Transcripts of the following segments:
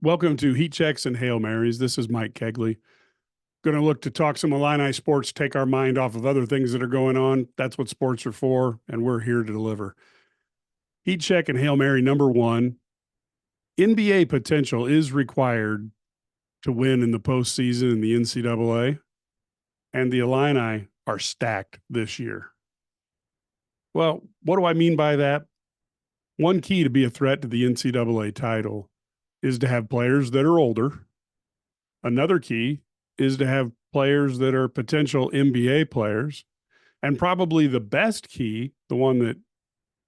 Welcome to Heat Checks and Hail Marys. This is Mike Kegley. Going to look to talk some Illini sports, take our mind off of other things that are going on. That's what sports are for, and we're here to deliver. Heat Check and Hail Mary number one. NBA potential is required to win in the postseason in the NCAA, and the Illini are stacked this year. Well, what do I mean by that? One key to be a threat to the NCAA title is to have players that are older. Another key is to have players that are potential NBA players. And probably the best key, the one that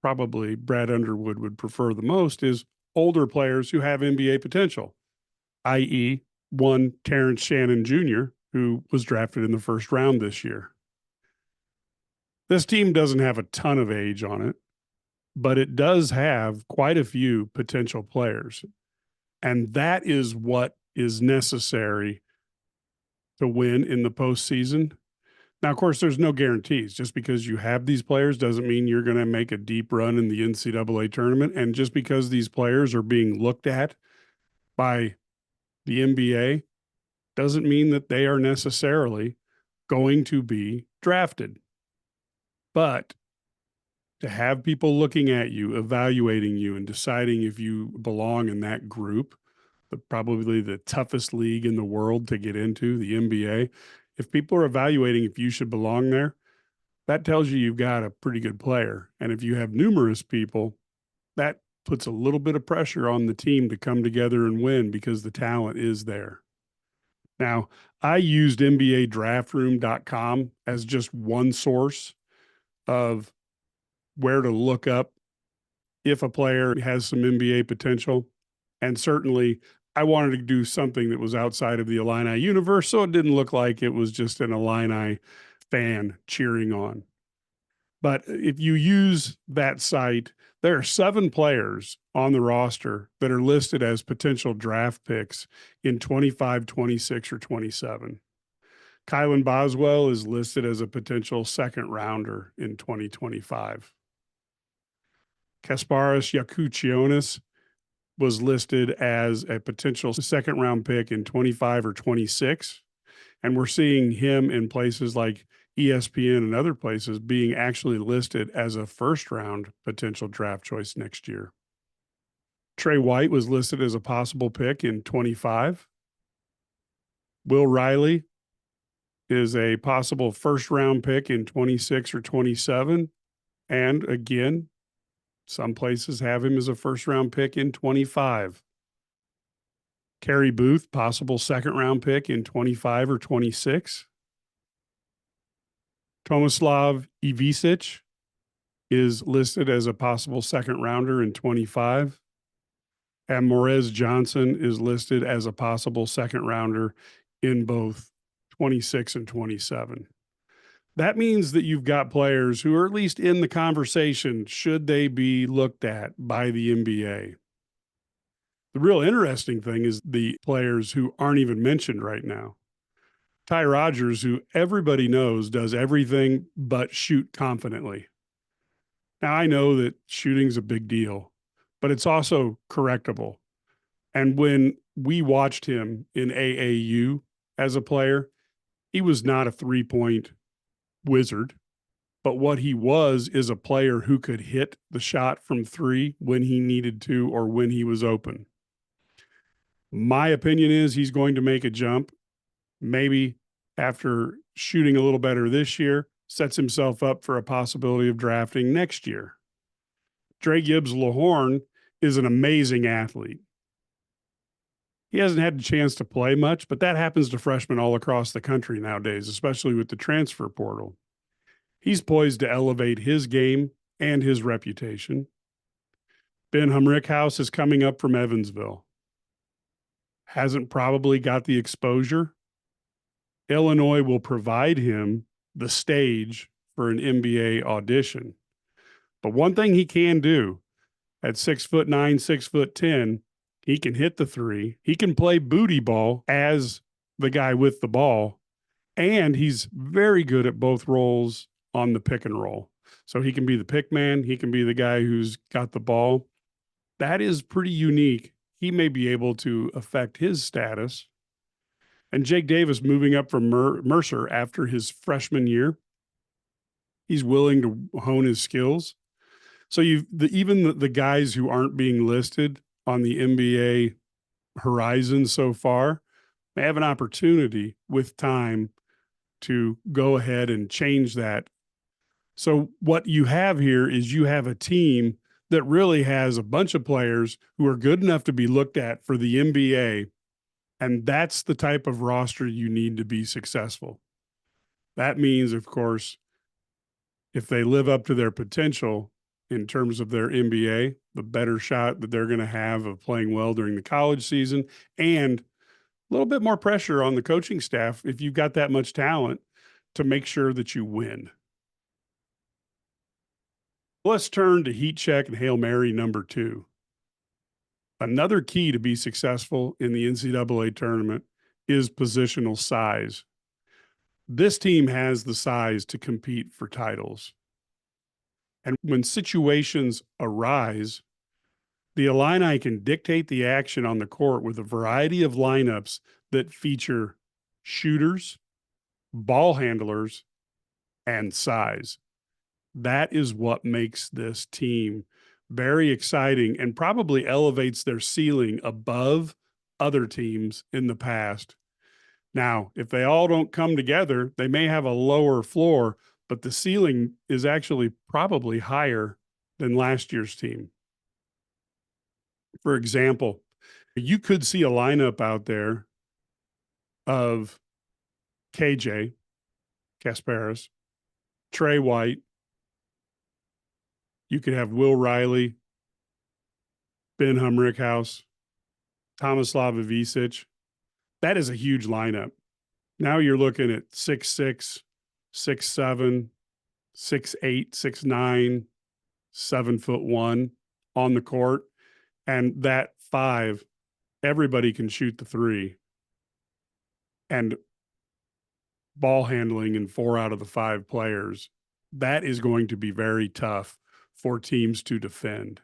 probably Brad Underwood would prefer the most, is older players who have NBA potential, i.e., one Terrence Shannon Jr., who was drafted in the first round this year. This team doesn't have a ton of age on it, but it does have quite a few potential players. And that is what is necessary to win in the postseason. Now, of course, there's no guarantees. Just because you have these players doesn't mean you're going to make a deep run in the NCAA tournament. And just because these players are being looked at by the NBA doesn't mean that they are necessarily going to be drafted. But to have people looking at you, evaluating you, and deciding if you belong in that group, probably the toughest league in the world to get into, the NBA, if people are evaluating if you should belong there, that tells you you've got a pretty good player. And if you have numerous people, that puts a little bit of pressure on the team to come together and win because the talent is there. Now, I used NBADraftRoom.com as just one source of where to look up if a player has some NBA potential. And certainly I wanted to do something that was outside of the Illini universe, so it didn't look like it was just an Illini fan cheering on. But if you use that site, there are 7 players on the roster that are listed as potential draft picks in 25, 26, or 27. Kylan Boswell is listed as a potential second rounder in 2025. Kasparas Yakuchionis was listed as a potential second round pick in 25 or 26. And we're seeing him in places like ESPN and other places being actually listed as a first round potential draft choice next year. Trey White was listed as a possible pick in 25. Will Riley is a possible first round pick in 26 or 27. And again, some places have him as a first round pick in 25. Kerry Booth, possible second round pick in 25 or 26. Tomislav Ivisic is listed as a possible second rounder in 25. And Morez Johnson is listed as a possible second rounder in both 26 and 27. That means that you've got players who are at least in the conversation, should they be looked at by the NBA. The real interesting thing is the players who aren't even mentioned right now. Ty Rodgers, who everybody knows does everything but shoot confidently. Now, I know that shooting's a big deal, but it's also correctable. And when we watched him in AAU as a player, he was not a three-point wizard, but what he was is a player who could hit the shot from three when he needed to or when he was open. My opinion is he's going to make a jump, maybe after shooting a little better this year, sets himself up for a possibility of drafting next year. Dre Gibbs-Lahorn is an amazing athlete. He hasn't had a chance to play much, but that happens to freshmen all across the country nowadays, especially with the transfer portal. He's poised to elevate his game and his reputation. Ben Humrickhouse is coming up from Evansville. Hasn't probably got the exposure. Illinois will provide him the stage for an NBA audition. But one thing he can do at 6'9", 6'10", he can hit the three. He can play booty ball as the guy with the ball. And he's very good at both roles on the pick and roll. So he can be the pick man. He can be the guy who's got the ball. That is pretty unique. he may be able to affect his status. And Jake Davis moving up from Mercer after his freshman year, he's willing to hone his skills. So even the guys who aren't being listed on the NBA horizon so far may have an opportunity with time to go ahead and change that. So what you have here is you have a team that really has a bunch of players who are good enough to be looked at for the NBA. And that's the type of roster you need to be successful. That means, of course, if they live up to their potential in terms of their NBA, the better shot that they're going to have of playing well during the college season, and a little bit more pressure on the coaching staff if you've got that much talent to make sure that you win. Let's turn to heat check and Hail Mary number 2. Another key to be successful in the NCAA tournament is positional size. This team has the size to compete for titles. And when situations arise, the Illini can dictate the action on the court with a variety of lineups that feature shooters, ball handlers, and size. That is what makes this team very exciting and probably elevates their ceiling above other teams in the past. Now, if they all don't come together, they may have a lower floor, but the ceiling is actually probably higher than last year's team. For example, you could see a lineup out there of KJ, Kasparis, Trey White. You could have Will Riley, Ben Humrickhouse, Tomislav Ivicic. That is a huge lineup. Now you're looking at 6'6", 6'7", 6'8", 6'9", 7'1" on the court. And that 5, everybody can shoot the 3. And ball handling in 4 out of the 5 players, that is going to be very tough for teams to defend.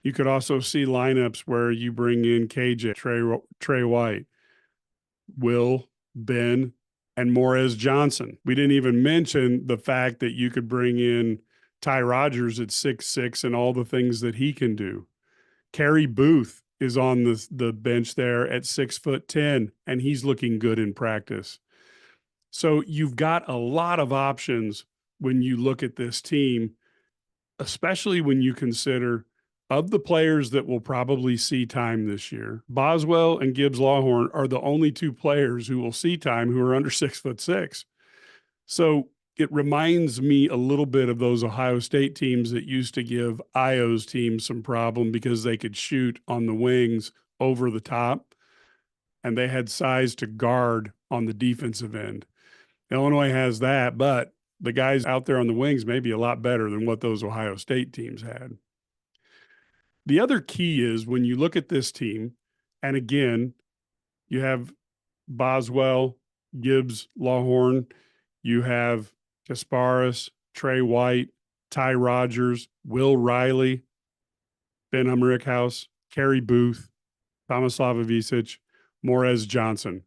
You could also see lineups where you bring in KJ, Trey White, Will, Ben, and Morez Johnson. We didn't even mention the fact that you could bring in Ty Rodgers at 6'6" and all the things that he can do. Kerry Booth is on the bench there at 6'10", and he's looking good in practice. So you've got a lot of options when you look at this team, especially when you consider of the players that will probably see time this year. Boswell and Gibbs Lawhorn are the only 2 players who will see time who are under 6'6". So it reminds me a little bit of those Ohio State teams that used to give Io's team some problem because they could shoot on the wings over the top, and they had size to guard on the defensive end. Illinois has that, but the guys out there on the wings may be a lot better than what those Ohio State teams had. The other key is when you look at this team, and again, you have Boswell, Gibbs, Lawhorn, you have Kasparis, Trey White, Ty Rodgers, Will Riley, Ben Humrickhouse, Kerry Booth, Tomislav Ivicic, Morez Johnson.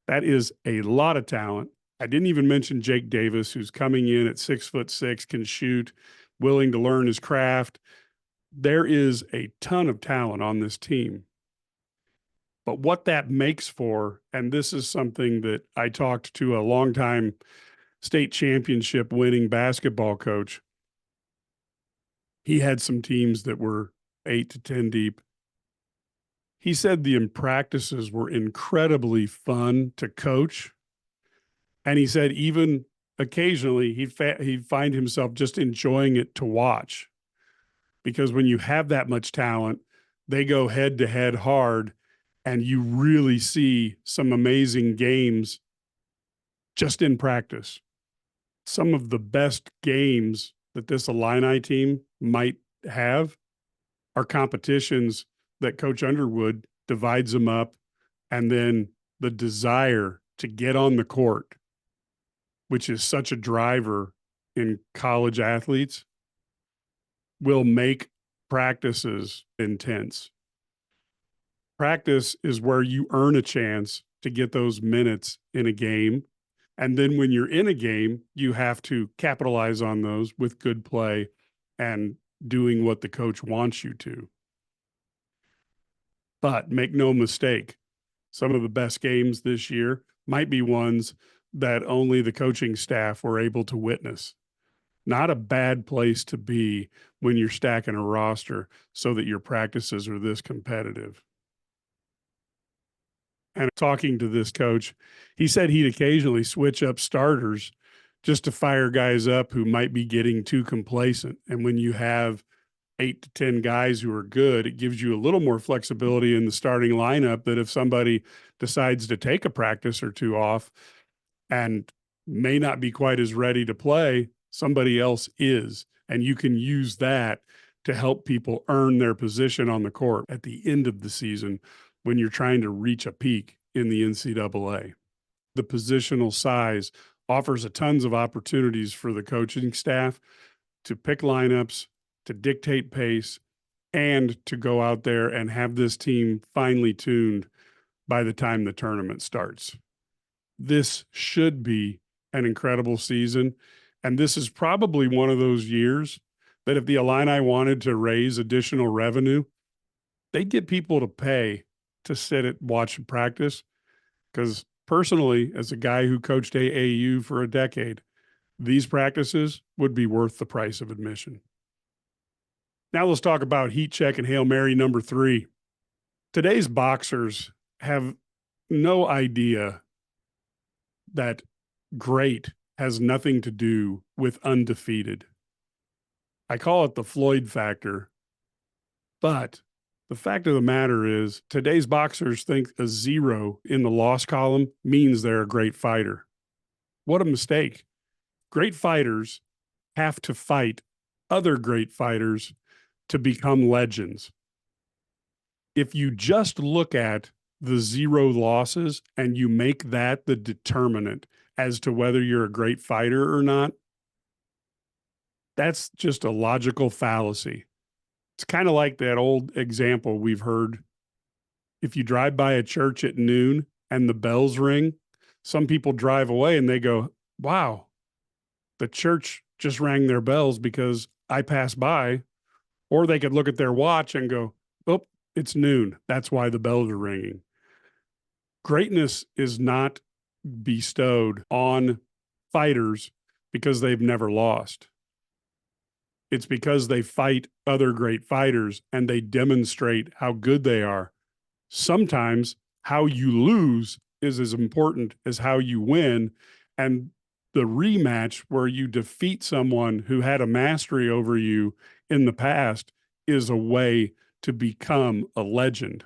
That is a lot of talent. I didn't even mention Jake Davis, who's coming in at 6'6", can shoot, willing to learn his craft. There is a ton of talent on this team. But what that makes for, and this is something that I talked to a longtime state championship winning basketball coach. He had some teams that were 8 to 10 deep. He said the practices were incredibly fun to coach. And he said even occasionally he'd find himself just enjoying it to watch. Because when you have that much talent, they go head to head hard, and you really see some amazing games just in practice. Some of the best games that this Illini team might have are competitions that Coach Underwood divides them up, and then the desire to get on the court, which is such a driver in college athletes, will make practices intense. Practice is where you earn a chance to get those minutes in a game. And then when you're in a game, you have to capitalize on those with good play and doing what the coach wants you to. But make no mistake, some of the best games this year might be ones that only the coaching staff were able to witness. Not a bad place to be when you're stacking a roster so that your practices are this competitive. And talking to this coach, he said he'd occasionally switch up starters just to fire guys up who might be getting too complacent. And when you have 8 to 10 guys who are good, it gives you a little more flexibility in the starting lineup that if somebody decides to take a practice or two off and may not be quite as ready to play, somebody else is. And you can use that to help people earn their position on the court at the end of the season when you're trying to reach a peak in the NCAA. The positional size offers a tons of opportunities for the coaching staff to pick lineups, to dictate pace, and to go out there and have this team finely tuned by the time the tournament starts. This should be an incredible season. And this is probably one of those years that if the Illini wanted to raise additional revenue, they'd get people to pay to sit and watch and practice. Because personally, as a guy who coached AAU for a decade, these practices would be worth the price of admission. Now let's talk about heat check and Hail Mary number 3. Today's boxers have no idea that great has nothing to do with undefeated. I call it the Floyd factor, but the fact of the matter is today's boxers think a 0 in the loss column means they're a great fighter. What a mistake. Great fighters have to fight other great fighters to become legends. If you just look at the 0 losses and you make that the determinant as to whether you're a great fighter or not, that's just a logical fallacy. It's kind of like that old example we've heard. If you drive by a church at noon and the bells ring, some people drive away and they go, wow, the church just rang their bells because I passed by. Or they could look at their watch and go, oh, it's noon. That's why the bells are ringing. Greatness is not bestowed on fighters because they've never lost. It's because they fight other great fighters and they demonstrate how good they are. Sometimes how you lose is as important as how you win. And the rematch where you defeat someone who had a mastery over you in the past is a way to become a legend.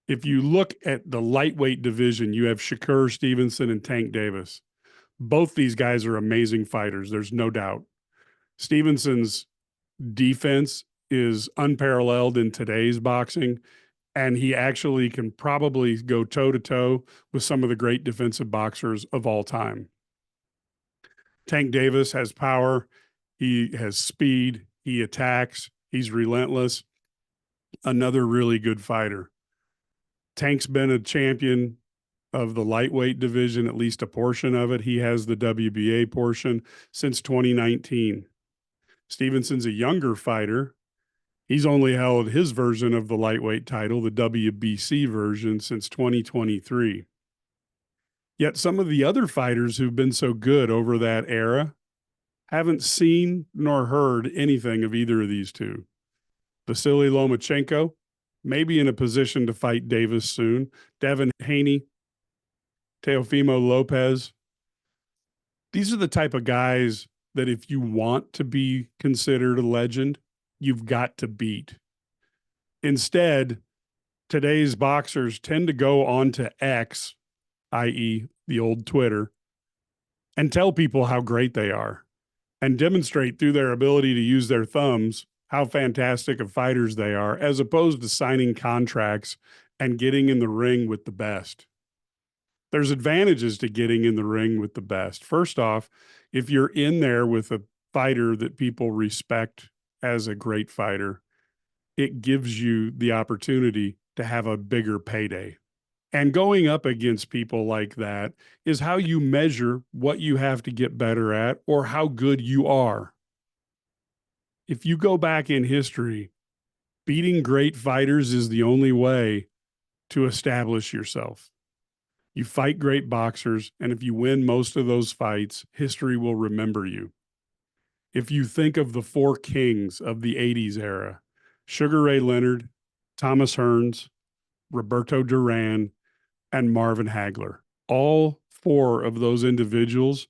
If you look at the lightweight division, you have Shakur Stevenson and Tank Davis. Both these guys are amazing fighters. There's no doubt. Stevenson's defense is unparalleled in today's boxing, and he actually can probably go toe-to-toe with some of the great defensive boxers of all time. Tank Davis has power. He has speed. He attacks. He's relentless. Another really good fighter. Tank's been a champion of the lightweight division, at least a portion of it. He has the WBA portion since 2019. Stevenson's a younger fighter. He's only held his version of the lightweight title, the WBC version, since 2023. Yet some of the other fighters who've been so good over that era haven't seen nor heard anything of either of these two. Vasily Lomachenko may be in a position to fight Davis soon. Devin Haney, Teofimo Lopez. These are the type of guys that if you want to be considered a legend, you've got to beat. Instead, today's boxers tend to go onto X, i.e. the old Twitter, and tell people how great they are and demonstrate through their ability to use their thumbs how fantastic of fighters they are, as opposed to signing contracts and getting in the ring with the best. There's advantages to getting in the ring with the best. First off, if you're in there with a fighter that people respect as a great fighter, it gives you the opportunity to have a bigger payday. And going up against people like that is how you measure what you have to get better at or how good you are. If you go back in history, beating great fighters is the only way to establish yourself. You fight great boxers, and if you win most of those fights, history will remember you. If you think of the four kings of the 80s era, Sugar Ray Leonard, Thomas Hearns, Roberto Duran, and Marvin Hagler, all four of those individuals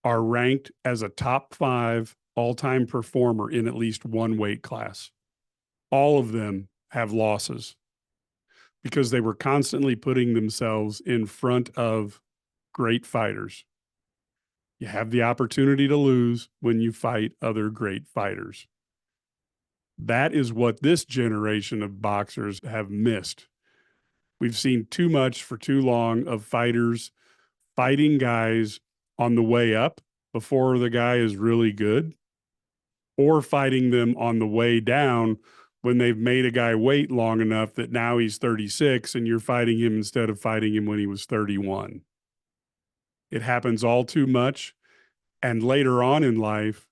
are ranked as a top 5 all-time performer in at least one weight class. All of them have losses because they were constantly putting themselves in front of great fighters. You have the opportunity to lose when you fight other great fighters. That is what this generation of boxers have missed. We've seen too much for too long of fighters fighting guys on the way up before the guy is really good, or fighting them on the way down when they've made a guy wait long enough that now he's 36 and you're fighting him instead of fighting him when he was 31. It happens all too much. And later on in life,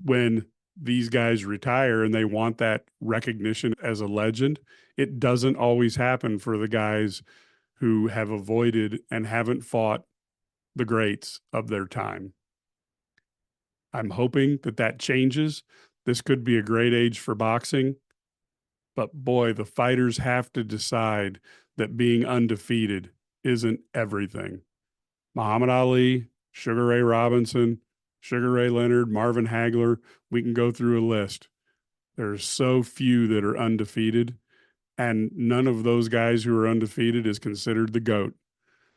when these guys retire and they want that recognition as a legend, it doesn't always happen for the guys who have avoided and haven't fought the greats of their time. I'm hoping that that changes. This could be a great age for boxing, but boy, the fighters have to decide that being undefeated isn't everything. Muhammad Ali, Sugar Ray Robinson, Sugar Ray Leonard, Marvin Hagler, we can go through a list. There's so few that are undefeated, and none of those guys who are undefeated is considered the GOAT.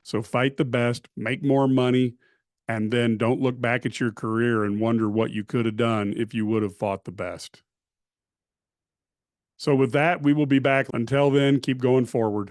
So fight the best, make more money, and then don't look back at your career and wonder what you could have done if you would have fought the best. So with that, we will be back. Until then, keep going forward.